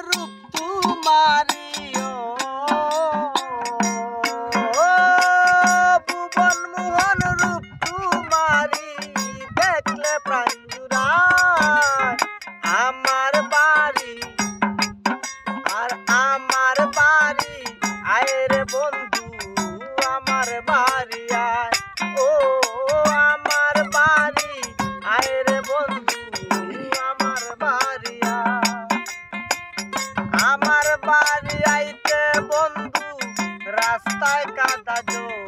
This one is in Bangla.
রূপ তোমারি ভুবন মোহন রূপ তোমারি দেখলে প্রাণ জুড়ায় আমার বাড়ি আর আমার বাড়ি আয় রে বন্ধু আমার বাড়ি আয় ও আমার বাড়ি আয় রে বন্ধু আমার বাড়ি আয় আমার বাড়ি আইতে বন্ধু রাস্তায় কাদা জল